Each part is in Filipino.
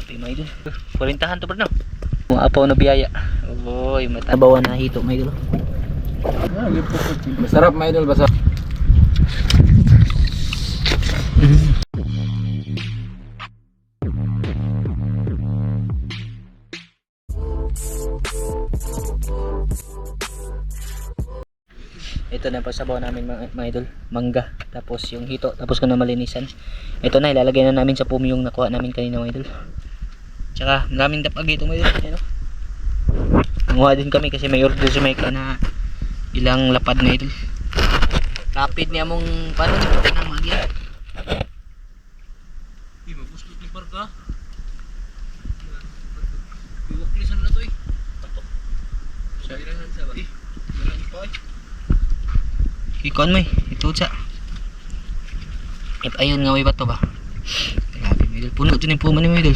Grabe mga idol. 40 to pa no. Apaw na biyaya. Oy, matabawan na hito mga idol. Masarap mga idol, basta. Ito na pasabaw namin mga idol, mangga, tapos yung hito, tapos ko na malinisan. Ito na, ilalagay na namin sa pumi yung nakuha namin kanina mga idol. Tsaka maraming dapag ito mga idol, ano? Nanguha din kami kasi may order sa Micah na ilang lapad na idol. Rapid niya mong paano ito na magya. Magustot ni Parka. Iwaklisan na to eh. Patok. Sa ilahan sa ba? Ilahan pa eh. Ikon mo ito sa. At ayun nga may bato ba? Grabe mga idol, puno ito ng puma ni mga idol.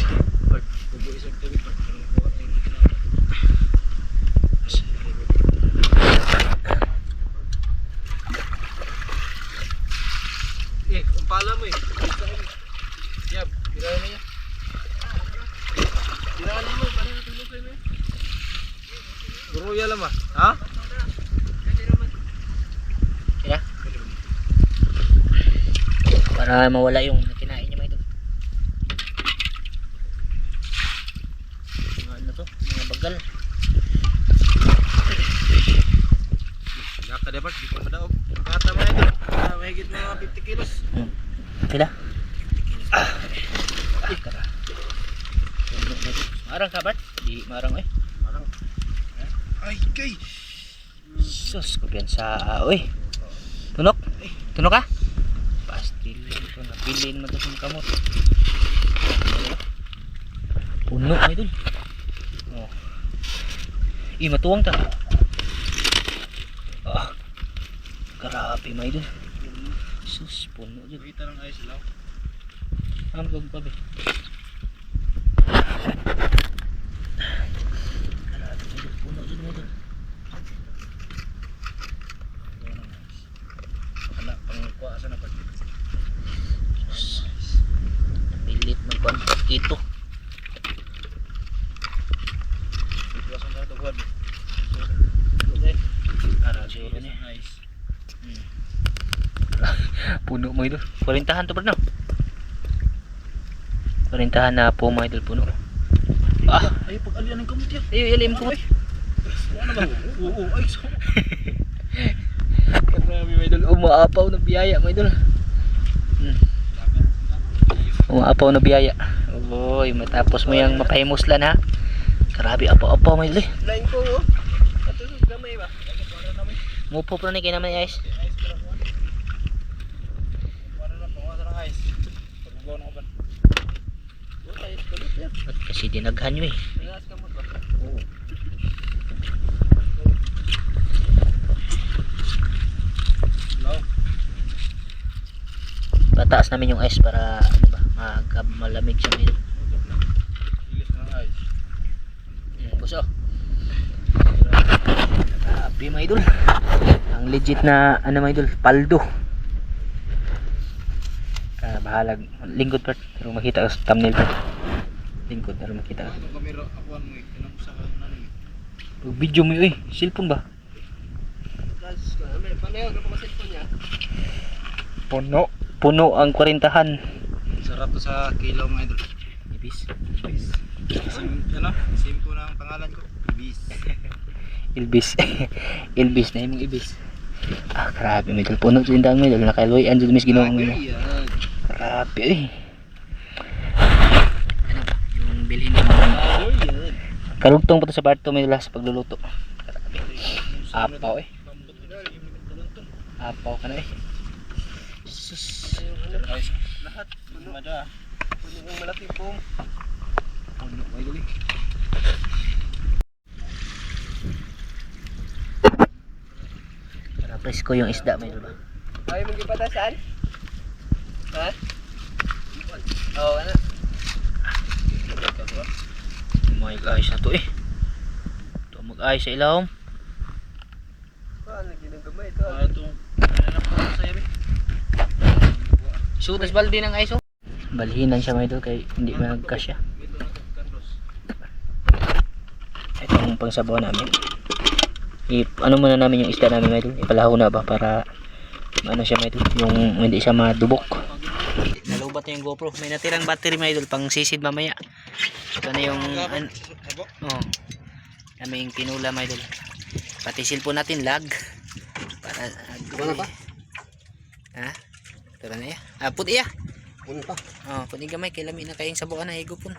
Umpala mo eh. Yap, tirahan na niya. Tirahan mo, paano natulog kayo eh? Buruya lang ba? Ha? Kaya? Para mawala yung kinain niya mga idol. Mga ano to? Mga bagal. Naka dapat, di ko madaog. Kata mga idol, mahigit mga 50 kilos. Sila? Ay, kara. Marang ka Bart? Di marang eh. Marang. Ay, kay. Sus, kumpiyansa. Uy. Tunok? Tunok ka? Pastil. Ito, napili naman ito sa kamot. Puno ay dun. Oh. Matuwang ta. Ah. Grabe may dun. Sus, puno dun. Kita ng ayos lang. Ano gawin pa ba? Grabe dun. Puno dun may dun. Wala pang kuha sa napag. Pilit magkuhan ito. Iwasan sa ito buwan. Siguro niya. Puno mo idol. 40 to pa no? 40 na po mga idol puno. Ah! Ay, pag-alian ng kamot yan. Ayaw, ilim ko. Ano ba? Oo, ay, so. Grabe mga idol. Umaapaw na biyaya mga idol. Umaapaw na biyaya. Uy, matapos mo yung mapahimuslan ha. Grabe, apaw-apaw mga idol. Lain ko, oh. Ito sa gamay ba? Mupo pa na kayo naman guys. Ba't kasi dinaghan nyo eh. Oo. Pataas namin yung ice para ano ba, malamig siya ngayon. Ilis ng ice. Gusto. Grabe mga idol. Ang legit na ano mga idol, paldo. Bahalag lingkod pa pero makita sa thumbnail pa. Lingkod pero makita. Ano kamera akuan mo eh? Anong usahan na ni? Video mo eh, cellphone ba? Guys, paneho na pa cellphone niya. Puno ang 40-han. Sarap to sa kilaw mga idol. Ibis. Ibis. Sim ko na ang pangalan ko. Ibis. Ilbis. Ilbis na yung ibis. Ah, grabe mga idol. Puno sa tindang mga idol. Nakailoy andun mis ginawa mo. Grabe eh. Ano ba? Yung bilhin mo. Karugtong pa to sa barto may sa pagluluto. Grabe. Apaw eh. Apaw ka na eh. Sus. Lahat. Puno mada. Puno yung malaki pong. Puno mo idol eh. Para presko yung isda may ba? Ayaw mong ipatasan? Ha? Oo, ano? Mag-ayos na to eh. Ito mag-ayos sa ilawom. Paano ginagamay ito? Itong nanap ko sa yabi. Sutas balde ng iso. Balhinan siya mga idol kay hindi magkasya. yung pangsabaw namin. Ano muna namin yung isda namin mga idol. Ipalaho na ba para ano siya mga idol, yung hindi siya madubok. Nalubat na yung GoPro. May natirang battery mga idol pang sisid mamaya. Ito na yung naming tinula mga idol. Pati cellphone natin lag. Para ha? Tara na ya. Puti ya. Punta. Puti gamay kay lami na kayong sabuan na higupon.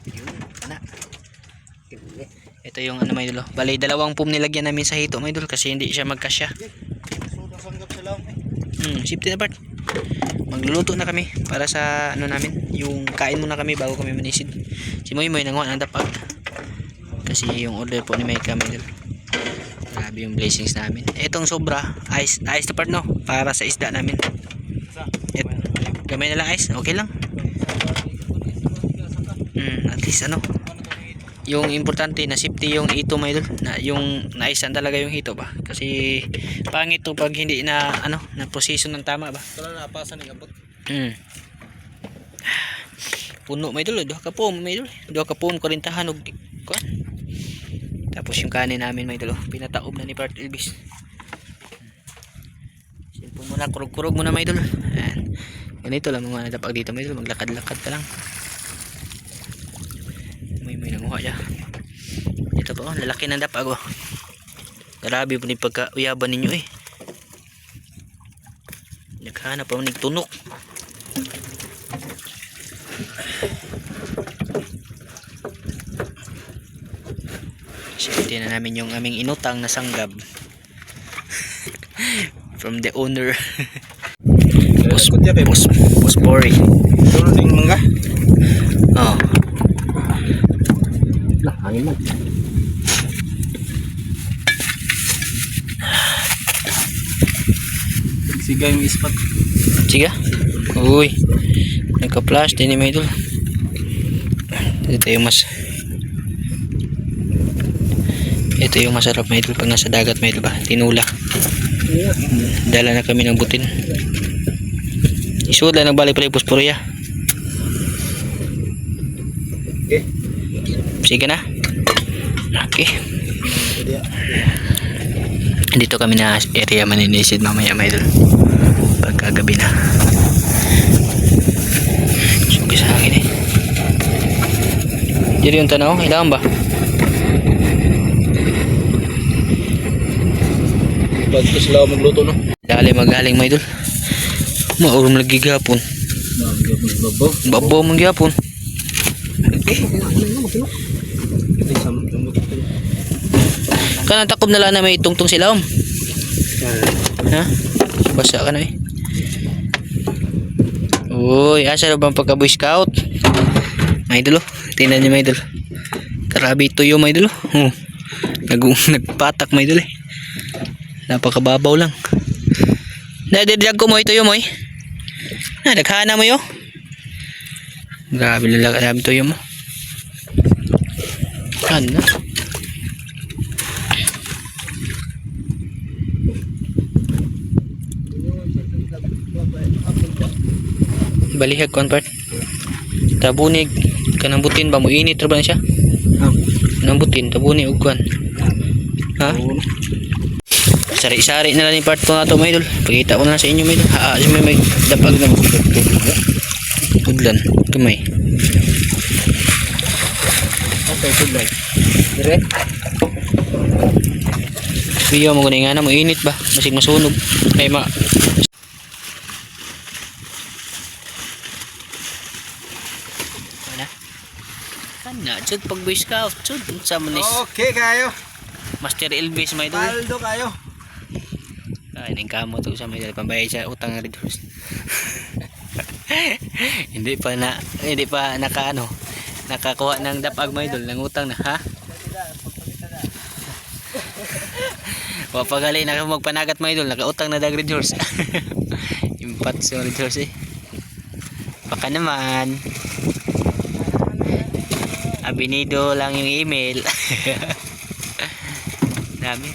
Yun, ana. Ito yung ano mga idol. Balay dalawang pum nilagyan namin sa hito mga idol kasi hindi siya magkasya. Soda sanggap sila. Safety na part. Magluluto na kami para sa ano namin, yung kain muna kami bago kami manisid. Si Moy Moy nanguha ng dapag. Kasi yung order po ni Mike kami idol. Grabe yung blessings namin. Etong sobra, ice na part no, para sa isda namin. Gamay na lang ice, okay lang. At least ano, yung importante na safety yung ito mga idol, na yung naisan talaga yung hito ba, kasi pangit to pag hindi na ano na proseso ng tama ba. Kala na pasan ng abot. Puno mga idol, duha ka pum mga idol, duha ka pum 40 og kuan. Tapos yung kanin namin mga idol, pinataob na ni Part Elvis. Cellphone muna, kurog-kurog muna mga idol. Ayan. Ganito lang mga nadapag dito mga idol, maglakad-lakad ka lang. May nanguha siya. Ito po, lalaki ng dapag oh. Grabe po ni pagka-uyaban ninyo eh. Naghanap pa nagtunok. Siyempre na namin yung aming inutang na sanggab. From the owner. Pospori. Duro ning mangga. Hangin man. Siga yung ispat. Siga? Uy. Nagka-flash din ni mga idol. Ito yung masarap mga idol pag nasa dagat mga idol ba? Tinula. Dala na kami ng butin. Isuod lang nagbalik pala yung posporya. Okay. Sige na. Okay. Dito kami na area maninisid mamaya mga idol. Pagkagabi na. Sugi sa akin eh. Jadi yung tanaw, ilangan ba? Bago sila magluto no. Magaling mga idol. Maurum lagi gapon. Babaw mong gapon. Kanang takob na lang na may tungtong sila ha? Basa ka na eh. Uy, asa na bang pagka boy scout? Mga idol oh. Tingnan niyo mga idol. Grabe tuyo mga idol oh. Nagpatak mga idol eh. Napakababaw lang. Nadidirag ko mo ito yung mo eh. Naghana mo yun. Grabe lalaki ito yung mo. Ano? Balihag kon part. Tabunig kanang butin ba mo init ra ba na siya? Kanang butin tabunig og kwan. Ha? Sari-sari na lang yung part 2 na ito mga idol. Pagkita ko na sa inyo mga idol. May dapag na udlan. Kamay. Okay, tudlay. Dire. Biyo mo kunin nga na mo init ba? Masig masunog. Ay ma. Kana jud pag boy scout jud sa manis. Okay kayo. Master Elvis mga idol. Paldo kayo. Ning kamo to sa may pambayad sa utang nga rin. hindi pa naka ano nakakuha ng dapag mga idol ng utang na ha. Wapagali na magpanagat mga idol nakautang na dag red horse. Impat sa red horse eh. Baka naman abinido lang yung email. Dami.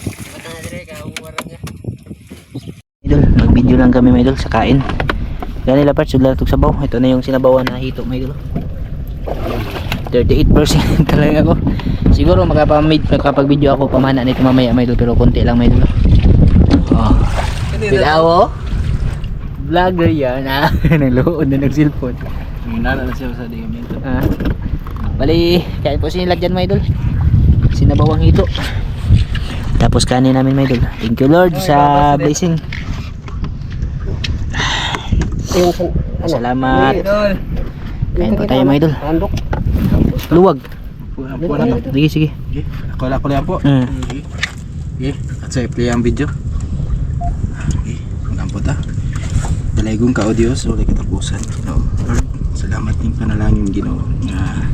Idol, mag-video lang kami mga idol sa kain. Ganila parts, sudla tug sabaw. Ito na yung sinabawan na hito mga idol. 38% talaga ako. Siguro makapag-video ako pamana nito mamaya mga idol, pero konti lang mga idol. Oh. Bilawo. Vlogger yan. Naluod na nag-cellphone. Nana na siya sa DM nito. Bali, kain po sinilad dyan mga idol. Sinabawang hito. Tapos kanin namin mga idol. Thank you Lord sa blessing. Salamat. Kain po tayo mga idol. Luwag. Sige, sige. Ako lang po. Okay. At sa play ang video. Okay. Magampot Dalaygon ka o Diyos, wala kitapusan. Ginoo. Lord, salamat ng panalangin Ginoo nga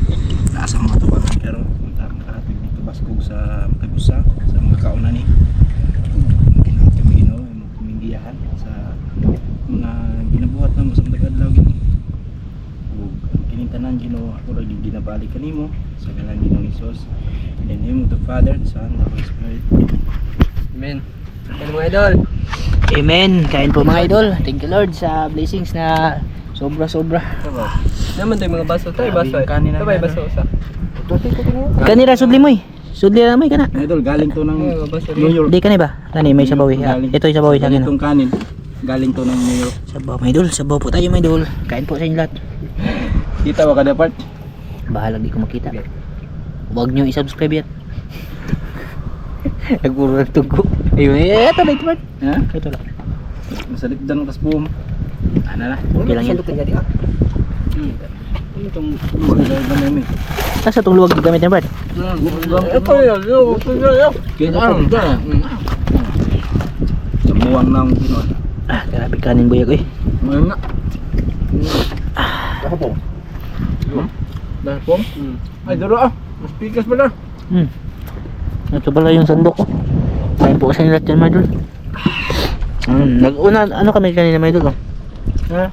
naasa mga tubangan pero makarating dito baskog sa Matagusa sa mga kauna ni. Ginoo kami Ginoo, mo kumindiyahan sa mga ginabuhat na mo sa mga adlaw Ginoo. Ug kining tanan Ginoo, ako ra gyud ginabalik kanimo sa ngalan ni Jesus. In the name of the Father, Son, and Holy Spirit. Amen. Kain mga idol. Amen. Kain po mga idol. Thank you Lord sa blessings na sobra-sobra. Naman tayo mga baso tayo, baso eh. Kanin na Sabay yan, baso sa. Kanira sudli mo eh. Sudli na mo kana. Idol, galing to ng Baso New York. Di kani ba? Kani may sabaw eh. Ito yung sabaw sa akin. Itong kanin, galing to ng New York. Sabaw mga idol. Sabaw po tayo mga idol. Kain po sa inyo lahat. Kita wa kada part. Bahala di ko makita. Huwag nyo i-subscribe yan. Nagpuro ng tugo. Ayun, ito na ito. Ha? Ito lang. Masalip dan kas boom. Ano na? Okay lang yan. Itong lugar na namin. Saan itong luwag gamit yan, Brad? Ito yun, yun. Kita ano ito na? Samuang ng Pinoy. Grabe kanin buyag eh. Ngayon nga. Ako po. Dahil po? Ay, duro mas pikas pala. Ito pala yung sandok ko. Kain po sa inyo lahat yan, mga idol. Nag-una, ano kami kanina mga idol? Ha?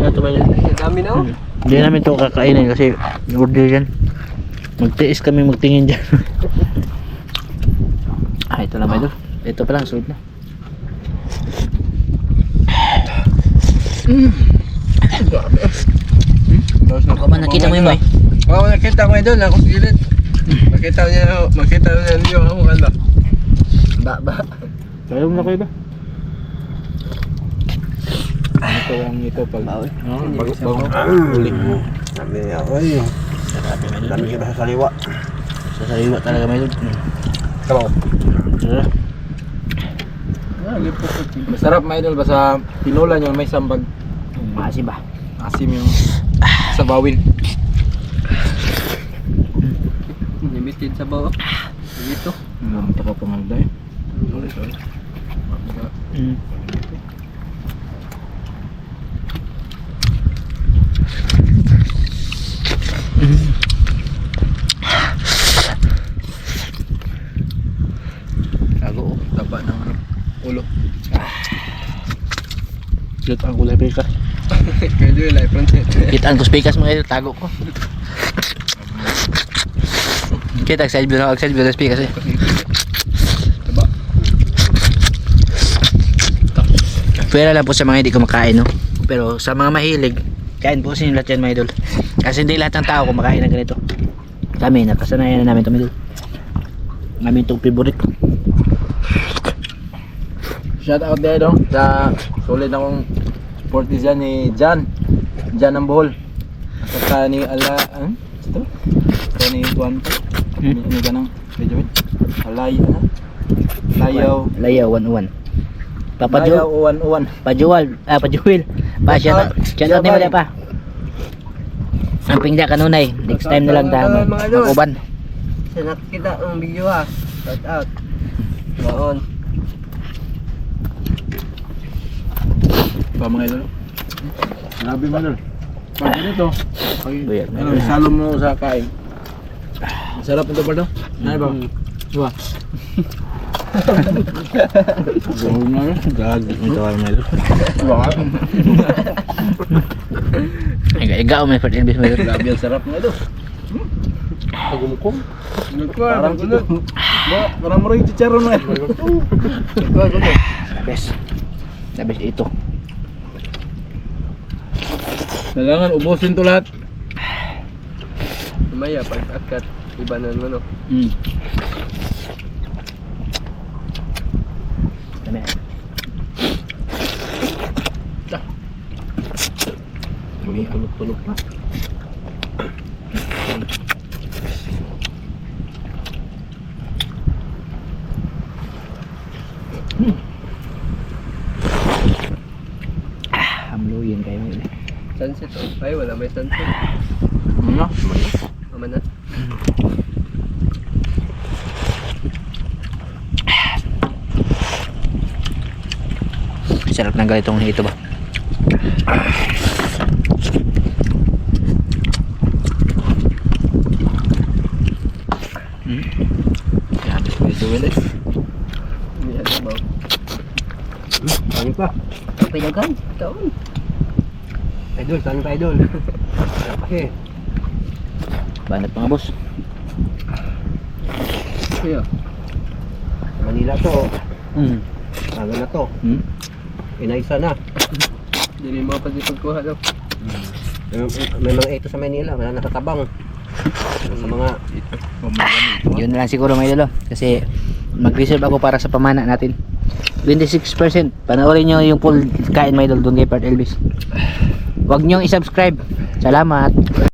Ito mga idol. Ang dami na oh. Hindi namin ito kakainin kasi order yan. Magtiis kami magtingin dyan. Ito lang mga idol. Ito pala, sulit na. Ako man nakita mo yun ba? Oo, nakita ko idol, ako sa gilid. Makita niya ako ano. Ba. Sayang na kayo ba? Ito ang ito pag bago uling mo. Sabi niya, oy. Dami kita sa saliwa. Sa sariwa talaga may idol. Kabaw. Masarap mga idol, basta pinulan yung may sambag. Maasim ba? Asim yung sabawin. Limited sa bawa. Dito. Naman ka pangagday. Sorry. Gago. Taba ng ulo. Cute ang kulay pikas. Kaya doon yung life friends. Kitaan ko pikas mga idol, tago ko. Kita excited na pikas eh. Taba. Pwera lang po sa mga hindi kumakain, no? Pero sa mga mahilig, kain po sa inyo lahat yan mga idol. Kasi hindi lahat ng tao kumakain ng ganito. Kami, nakasanayan na namin ito mga idol. Namin itong favorite. Shout out there no sa solid akong supporters dyan ni Jan ng Bohol at saka ni ito? Saka ni Juan ano ka nang Benjamin? Layaw 101. Layaw 101 Pajuwal. Shout out ni wala pa. Ang pingda kanunay. Next time na lang tayo mag-uban. Sa nakita ang video ha. Shout out. Noon. pa mga idol. Grabe mga idol. Pag ganito, Buyag, salo mo sa kain. Masarap ito pa ito. Ano ba? Diba? Buhong na yun. Gagi. Ito ang mga idol. Diba ka? Iga o may fat elvis mga idol. Grabe ang sarap mga idol. Pagumukong. Parang ito. Parang mo rin yung chicharon na yun. The best ito. Kailangan ubusin to lahat. Mamaya, pag akat, iba na ano. Mm. Dami. Tulog pa. Hamluyin kayo mo yun. Sunset oh. Ay, wala may sunset. Ano? Tama na. Sarap ng ganitong hito ba? Yan, ito ulit. Hindi ano ba? Ano pa? Pinagan. Taon. Idol, saan pa idol? Kasi, Banat mga boss. kaya. Manila to. Mm. Ano na to? Mm. Inaisa na. Hindi mo pa pagkuha daw. May mga ito sa Manila, wala nakatabang. Sa mga Yun na lang siguro may idol. Kasi mag-reserve ako para sa pamana natin. 26%. Panoorin nyo yung full kain may idol doon kay Part Elvis. Huwag nyo i-subscribe. Salamat.